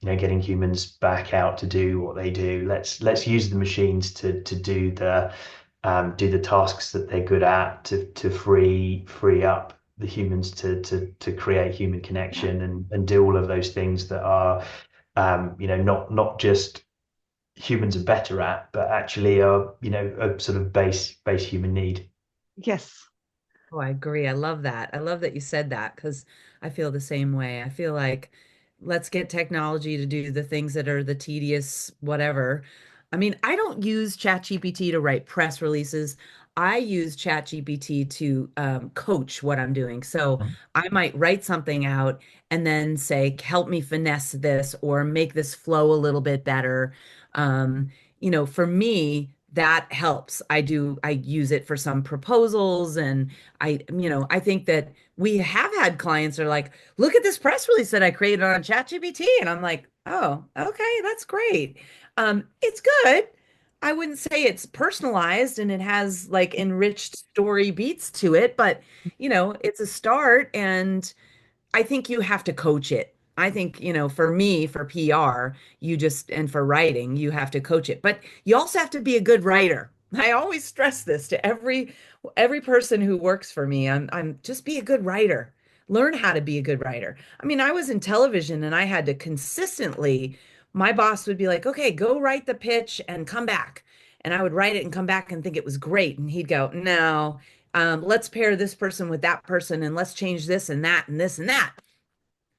getting humans back out to do what they do. Let's use the machines to do the tasks that they're good at to free up the humans to create human Yeah. connection and do all of those things that are not just humans are better at, but actually are a sort of base human need. Yes. Oh, I agree. I love that. I love that you said that because I feel the same way. I feel like let's get technology to do the things that are the tedious, whatever. I mean, I don't use ChatGPT to write press releases. I use ChatGPT to coach what I'm doing. So I might write something out and then say, help me finesse this or make this flow a little bit better. For me, that helps. I use it for some proposals and I think that we have had clients that are like, look at this press release that I created on ChatGPT. And I'm like, oh, okay, that's great. It's good. I wouldn't say it's personalized and it has like enriched story beats to it, but it's a start and I think you have to coach it. I think, for me, for PR, and for writing, you have to coach it. But you also have to be a good writer. I always stress this to every person who works for me. I'm just be a good writer. Learn how to be a good writer. I mean, I was in television and I had to consistently, my boss would be like, okay, go write the pitch and come back. And I would write it and come back and think it was great. And he'd go, no, let's pair this person with that person and let's change this and that and this and that.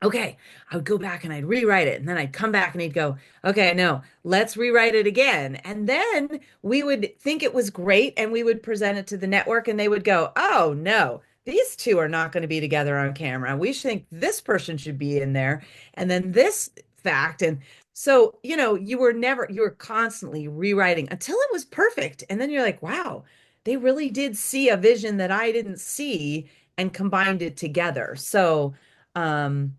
Okay, I would go back and I'd rewrite it. And then I'd come back and he'd go, okay, no, let's rewrite it again. And then we would think it was great and we would present it to the network and they would go, oh, no, these two are not going to be together on camera. We should think this person should be in there. And then this fact. And so, you were constantly rewriting until it was perfect. And then you're like, wow. they really did see a vision that I didn't see and combined it together. So, um,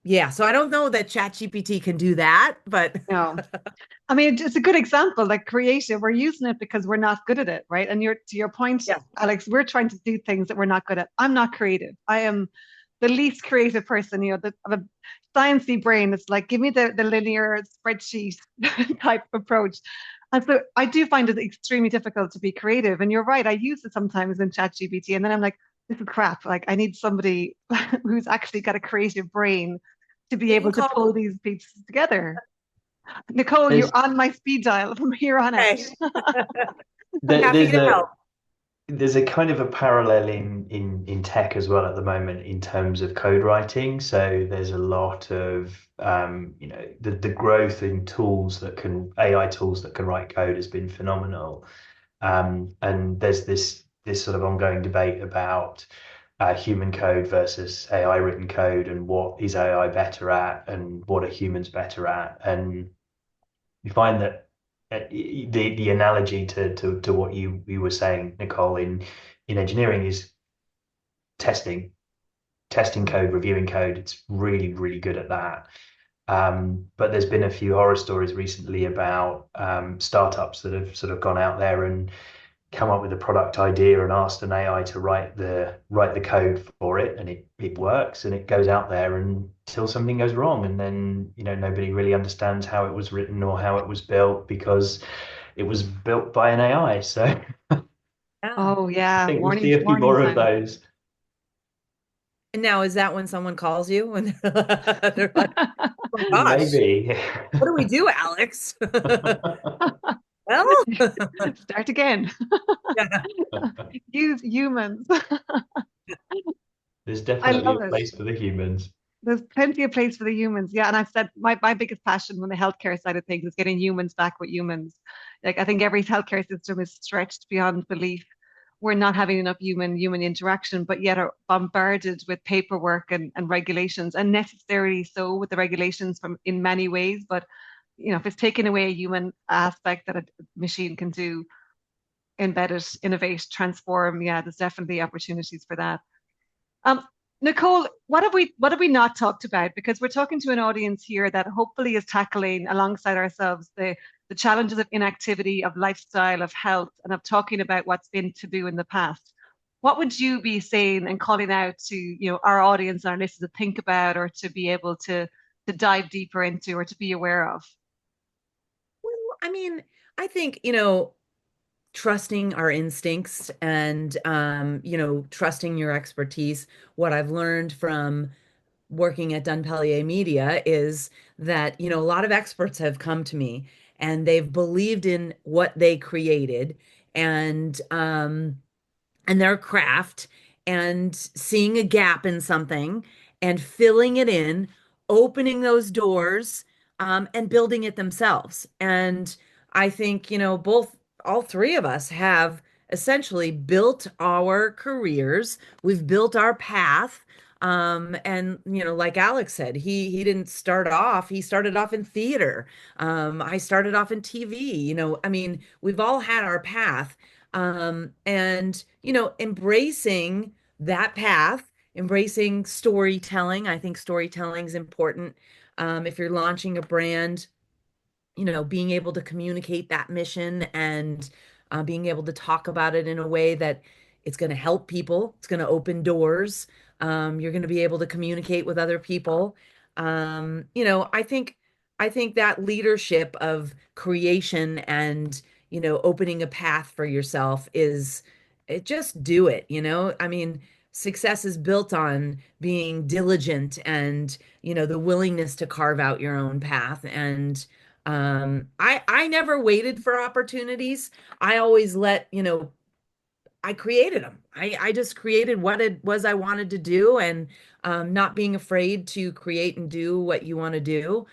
yeah, so I don't know that ChatGPT can do that, but No. I mean, it's a good example, like creative. We're using it because we're not good at it, right? And you're to your point, yeah. Alex, we're trying to do things that we're not good at. I'm not creative. I am the least creative person, of a sciencey brain. It's like, give me the linear spreadsheet type approach. And so I do find it extremely difficult to be creative. And you're right, I use it sometimes in ChatGPT, and then I'm like, this is crap. Like I need somebody who's actually got a creative brain to be You can able to call pull these pieces together. Nicole, There's you're on my speed dial from here on out. okay. I'm happy there's to help. a kind of a parallel in tech as well at the moment in terms of code writing. So there's a lot of the growth in tools that can AI tools that can write code has been phenomenal. And there's this sort of ongoing debate about human code versus AI written code, and what is AI better at and what are humans better at. And you find that the analogy to what you were saying, Nicole, in engineering is testing, testing code, reviewing code. It's really good at that. But there's been a few horror stories recently about startups that have sort of gone out there and come up with a product idea and asked an AI to write the code for it, and it works, and it goes out there until something goes wrong, and then nobody really understands how it was written or how it was built because it was built by an AI. So Yeah. Oh I yeah, think we'll warning see a few warning more of signs. those. And now is that when someone calls you and they're like, oh my gosh, Maybe. what do we do, Alex? Well, Start again. yeah. Use humans. There's I definitely love a it. place for the humans. There's plenty of place for the humans. Yeah. And I've said my biggest passion on the healthcare side of things is getting humans back with humans. Like I think every healthcare system is stretched beyond belief. We're not having enough human interaction, but yet are bombarded with paperwork and regulations, and necessarily so with the regulations from in many ways. But if it's taking away a human aspect that a machine can do, embed it, innovate, transform, yeah, there's definitely opportunities for that. Um, Nicole, what have we not talked about? Because we're talking to an audience here that hopefully is tackling alongside ourselves the challenges of inactivity, of lifestyle, of health, and of talking about what's been to do in the past. What would you be saying and calling out to our audience and our listeners to think about, or to be able to dive deeper into, or to be aware of? Well, I mean, I think, trusting our instincts and trusting your expertise. What I've learned from working at Dunn Pellier Media is that, a lot of experts have come to me and they've believed in what they created, and their craft, and seeing a gap in something and filling it in, opening those doors, and building it themselves. And I think, all three of us have essentially built our careers. We've built our path. And like Alex said, he didn't start off, he started off in theater. I started off in TV. I mean, we've all had our path. And embracing that path, embracing storytelling. I think storytelling is important. If you're launching a brand, being able to communicate that mission, and being able to talk about it in a way that it's going to help people, it's going to open doors. You're going to be able to communicate with other people. I think that leadership of creation and opening a path for yourself is just do it. I mean, success is built on being diligent and the willingness to carve out your own path. And I never waited for opportunities. I always I created them. I just created what it was I wanted to do, and not being afraid to create and do what you want to do.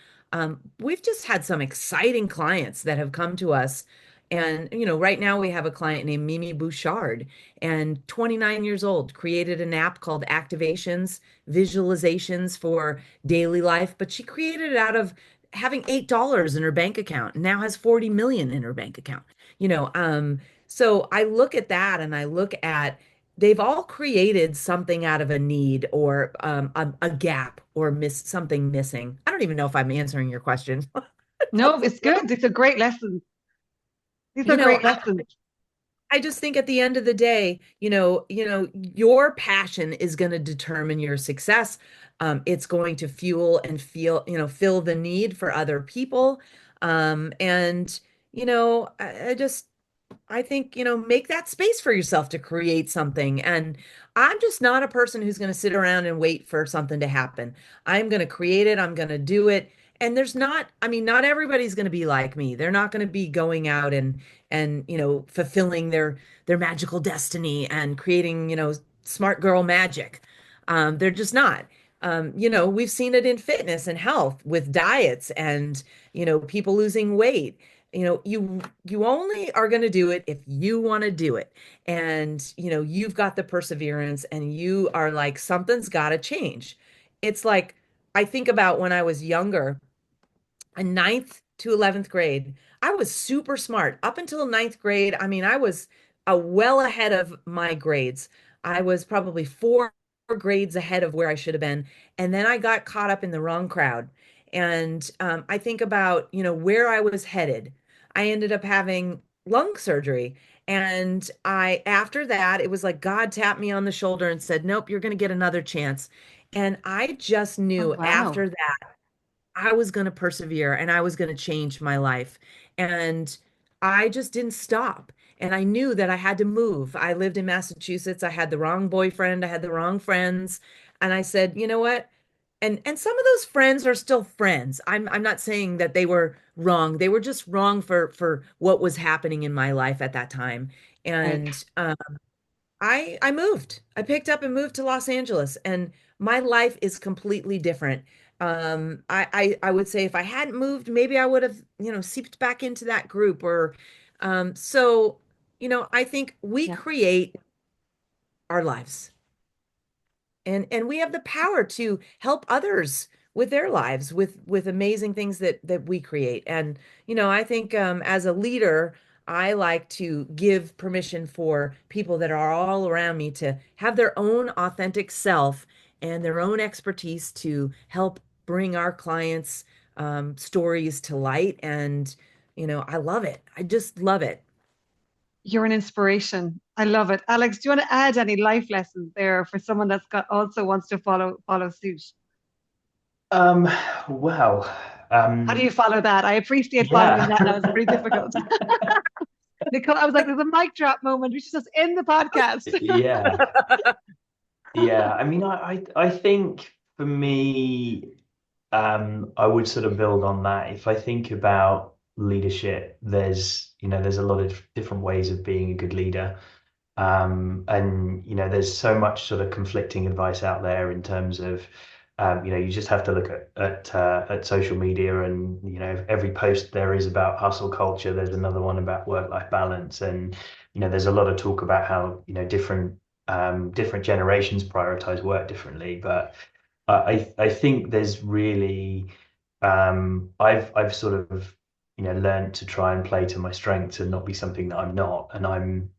We've just had some exciting clients that have come to us. And, right now we have a client named Mimi Bouchard, and 29 years old, created an app called Activations, visualizations for daily life. But she created it out of having $8 in her bank account, and now has 40 million in her bank account. You know, um, So I look at that and I look at they've all created something out of a need or a gap or miss something missing. I don't even know if I'm answering your question. No, it's good. These are great lessons. These are You know, great lessons. I just think at the end of the day, your passion is going to determine your success. It's going to fuel and fill the need for other people. And I think, make that space for yourself to create something. And I'm just not a person who's going to sit around and wait for something to happen. I'm going to create it, I'm going to do it. And I mean, not everybody's going to be like me. They're not going to be going out and fulfilling their magical destiny and creating, smart girl magic. They're just not. We've seen it in fitness and health with diets and, people losing weight. You only are going to do it if you want to do it. And, you've got the perseverance and you are like, something's got to change. It's like, I think about when I was younger, in ninth to 11th grade, I was super smart. Up until ninth grade, I mean, I was well ahead of my grades. I was probably four grades ahead of where I should have been. And then I got caught up in the wrong crowd. And I think about, where I was headed. I ended up having lung surgery. And after that, it was like God tapped me on the shoulder and said, nope, you're going to get another chance. And I just Oh, knew wow. after that, I was going to persevere and I was going to change my life. And I just didn't stop. And I knew that I had to move. I lived in Massachusetts. I had the wrong boyfriend. I had the wrong friends. And I said, you know what? And some of those friends are still friends. I'm not saying that they were wrong. They were just wrong for what was happening in my life at that time. Right. And I moved. I picked up and moved to Los Angeles, and my life is completely different. I would say if I hadn't moved, maybe I would have, seeped back into that group or so, I think we Yeah. create our lives and we have the power to help others with their lives with amazing things that we create. And I think as a leader, I like to give permission for people that are all around me to have their own authentic self and their own expertise to help bring our clients stories to light. And I love it. I just love it. You're an inspiration. I love it. Alex, do you want to add any life lessons there for someone that's got also wants to follow suit? Um, well, How do you um, follow that? I appreciate following yeah. that now. It's pretty difficult. Nicole, I was like, there's a mic drop moment. We should just end the podcast. Yeah. Yeah. I mean, I think for me, I would sort of build on that. If I think about leadership, there's a lot of different ways of being a good leader. And there's so much sort of conflicting advice out there in terms of, you just have to look at social media, and every post there is about hustle culture. There's another one about work-life balance, and there's a lot of talk about how different generations prioritize work differently. But I think there's really I've sort of learned to try and play to my strengths and not be something that I'm not. And I'm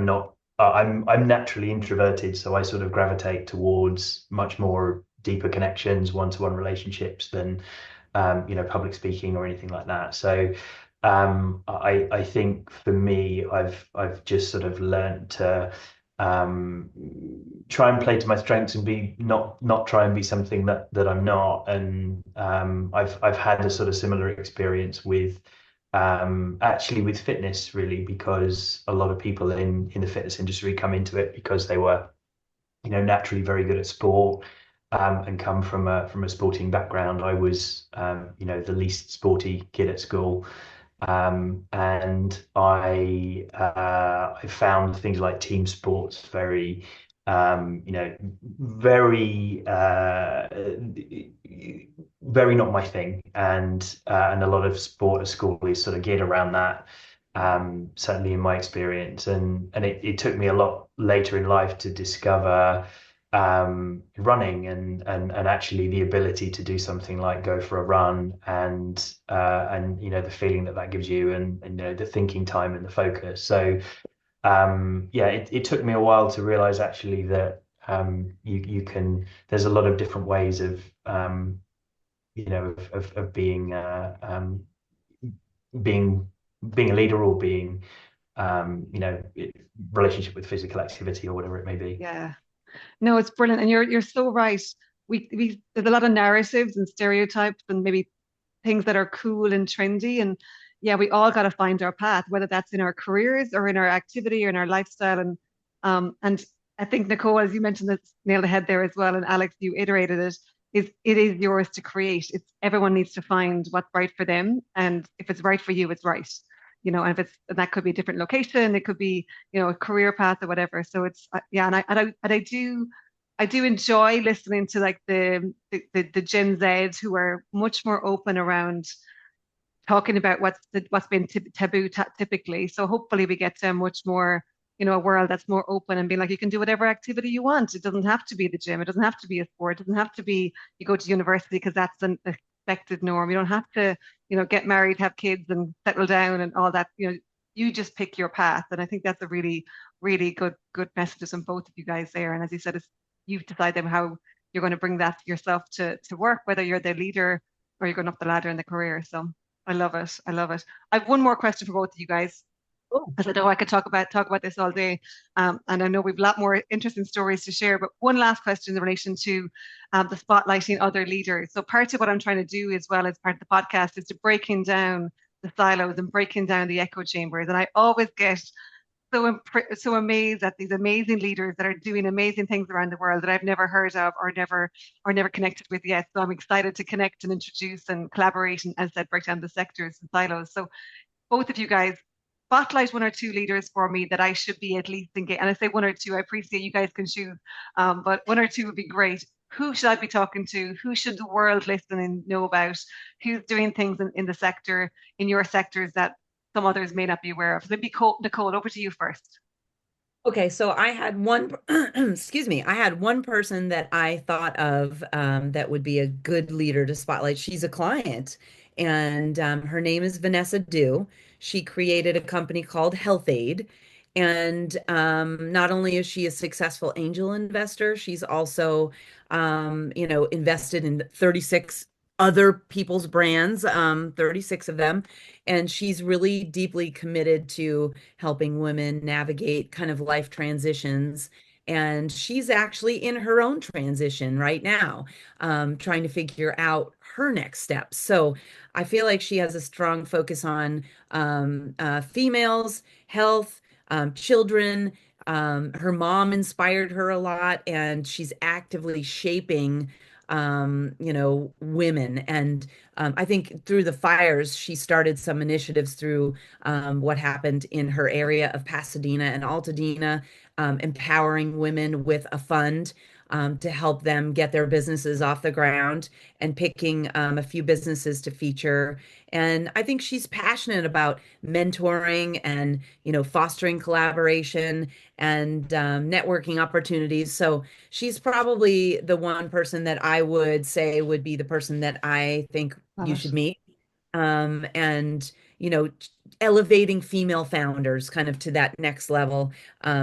not I'm naturally introverted, so I sort of gravitate towards much more deeper connections, one-to-one relationships than public speaking or anything like that. So I think for me, I've just sort of learned to um, try and play to my strengths and be not try and be something that I'm not. And I've had a sort of similar experience with actually with fitness, really, because a lot of people in the fitness industry come into it because they were naturally very good at sport, and come from a sporting background. I was the least sporty kid at school. And I found things like team sports very very not my thing, and a lot of sport at school is sort of geared around that. Certainly in my experience, and it took me a lot later in life to discover. running and actually the ability to do something like go for a run and the feeling that that gives you and the thinking time and the focus. So yeah, it took me a while to realize actually that you can there's a lot of different ways of of being being a leader or being relationship with physical activity or whatever it may be. Yeah. No, it's brilliant. And you're so right. We there's a lot of narratives and stereotypes and maybe things that are cool and trendy. And yeah, we all got to find our path, whether that's in our careers or in our activity or in our lifestyle. And I think Nicole, as you mentioned, that's nailed the head there as well. And Alex, you iterated it. It is yours to create. It's everyone needs to find what's right for them. And if it's right for you, it's right. And if it's and that could be a different location, it could be, a career path or whatever. So it's yeah, and I do enjoy listening to like the Gen Zs who are much more open around talking about what's been taboo typically. So hopefully we get to a much more, a world that's more open and being like you can do whatever activity you want. It doesn't have to be the gym. It doesn't have to be a sport. It doesn't have to be you go to university because that's an expected norm. You don't have to, get married, have kids, and settle down and all that. You just pick your path. And I think that's a really, really good messages from both of you guys there. And as you said, you've decided how you're going to bring that yourself to work, whether you're the leader or you're going up the ladder in the career. So I love it. I love it. I have one more question for both of you guys, Oh, because I know I could talk about this all day, and I know we've a lot more interesting stories to share. But one last question in relation to the spotlighting other leaders. So part of what I'm trying to do as well as part of the podcast is to breaking down the silos and breaking down the echo chambers. And I always get so amazed at these amazing leaders that are doing amazing things around the world that I've never heard of or never connected with yet. So I'm excited to connect and introduce and collaborate and, as I said, break down the sectors and silos. So both of you guys spotlight one or two leaders for me that I should be at least engaged. And I say one or two, I appreciate you guys can choose, but one or two would be great. Who should I be talking to? Who should the world listening know about? Who's doing things in the sector, in your sectors that some others may not be aware of? So maybe Nicole, over to you first. okay. So I had one, excuse me, I had one person that I thought of that would be a good leader to spotlight. She's a client, and her name is Vanessa Dew. She created a company called Health Aid. And not only is she a successful angel investor, she's also, invested in 36 other people's brands, 36 of them. And she's really deeply committed to helping women navigate kind of life transitions. And she's actually in her own transition right now, trying to figure out her next steps. So I feel like she has a strong focus on females, health, children. Her mom inspired her a lot, and she's actively shaping women. And I think through the fires, she started some initiatives through what happened in her area of Pasadena and Altadena, empowering women with a fund to help them get their businesses off the ground and picking a few businesses to feature. And I think she's passionate about mentoring and, fostering collaboration and networking opportunities. So she's probably the one person that I would say would be the person that I think Love you it. should meet. And elevating female founders kind of to that next level.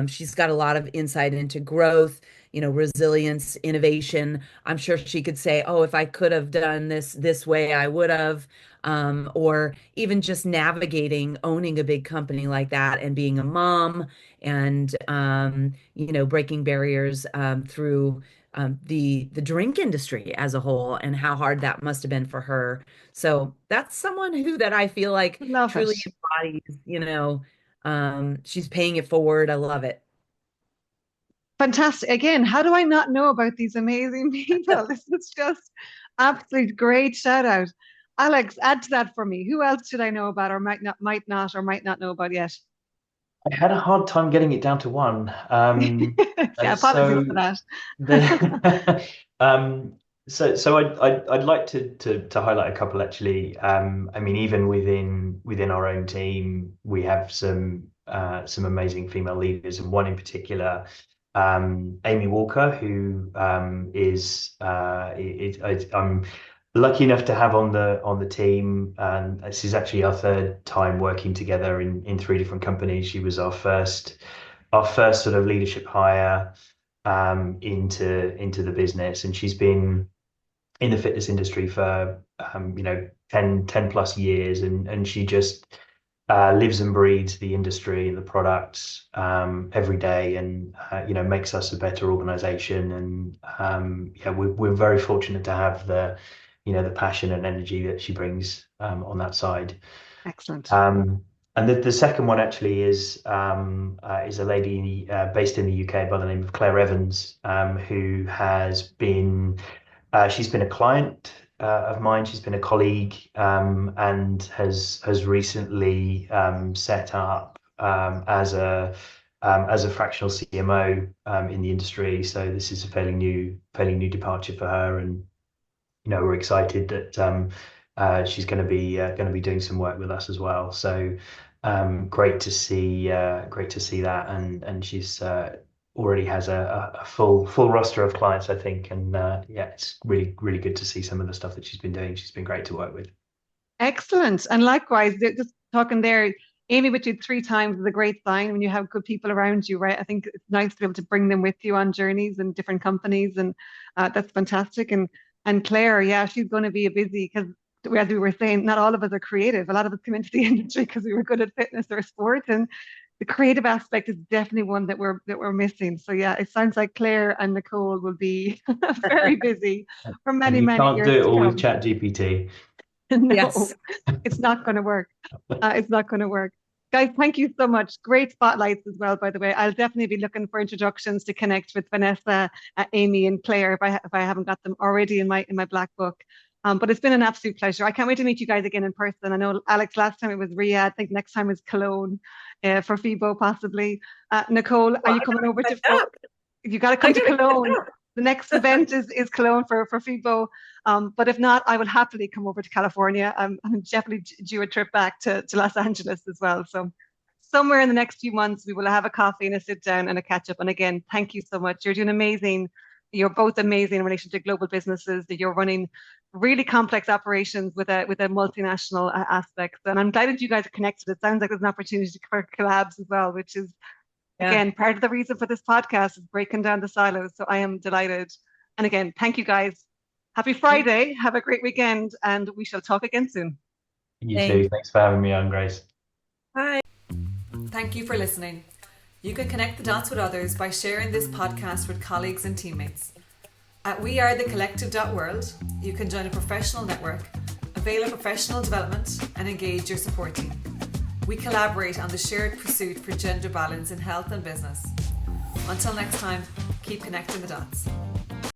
She's got a lot of insight into growth, resilience, innovation. I'm sure she could say, "Oh, if I could have done this way, I would have." Or even just navigating, owning a big company like that, and being a mom, and breaking barriers through the drink industry as a whole, and how hard that must have been for her. So that's someone who that I feel like Love it. truly embodies, she's paying it forward. I love it. Fantastic. Again, how do I not know about these amazing people? This is just absolute great shout out. Alex, add to that for me. Who else should I know about or might not know about yet? I had a hard time getting it down to one. Yeah, apologies So for that. the so I'd like to highlight a couple actually. I mean, even within our own team, we have some amazing female leaders, and one in particular Amy Walker, who I'm lucky enough to have on the team. And this is actually our third time working together in three different companies. She was our first sort of leadership hire into the business, and she's been in the fitness industry for 10 plus years, and she just lives and breathes the industry and the products every day, and makes us a better organization. And yeah, we're very fortunate to have the passion and energy that she brings on that side. Excellent. And the second one actually is a lady based in the UK by the name of Claire Evans, who she's been a client of mine. She's been a colleague, and has recently set up as a fractional CMO in the industry. So this is a fairly new departure for her, and we're excited that she's going to be doing some work with us as well. So great to see that, and she's already has a full roster of clients, I think, and yeah, it's really good to see some of the stuff that she's been doing. She's been great to work with. Excellent. And likewise, just talking there, Amy with you 3 times is a great sign when you have good people around you, right? I think it's nice to be able to bring them with you on journeys and different companies, and that's fantastic. And Claire, yeah, she's going to be a busy, because as we were saying, not all of us are creative. A lot of us come into the industry because we were good at fitness or sport, and the creative aspect is definitely one that we're missing. So yeah, it sounds like Claire and Nicole will be very busy for many, And you many can't years do it to all with come. ChatGPT. No, Yes. it's not going to work. It's not going to work. Guys, thank you so much. Great spotlights as well, by the way. I'll definitely be looking for introductions to connect with Vanessa, Amy, and Claire if I haven't got them already in my black book. But it's been an absolute pleasure. I can't wait to meet you guys again in person. I know, Alex, last time it was Riyadh. I think next time is Cologne, for FIBO possibly. Nicole, are you coming over to? You got to come to Cologne. The next event is Cologne for FIBO. But if not, I will happily come over to California. I'm definitely due a trip back to Los Angeles as well. So somewhere in the next few months, we will have a coffee and a sit down and a catch up. And again, thank you so much. You're doing amazing. You're both amazing in relation to global businesses. That you're running really complex operations with a multinational aspect. And I'm glad that you guys are connected. It sounds like there's an opportunity for collabs as well, which is, again, part of the reason for this podcast is breaking down the silos. So I am delighted. And again, thank you guys. Happy Friday. Have a great weekend, and we shall talk again soon. You too. Thanks for having me on, Grace. Bye. Thank you for listening. You can connect the dots with others by sharing this podcast with colleagues and teammates. At wearethecollective.world, you can join a professional network, avail of professional development, and engage your support team. We collaborate on the shared pursuit for gender balance in health and business. Until next time, keep connecting the dots.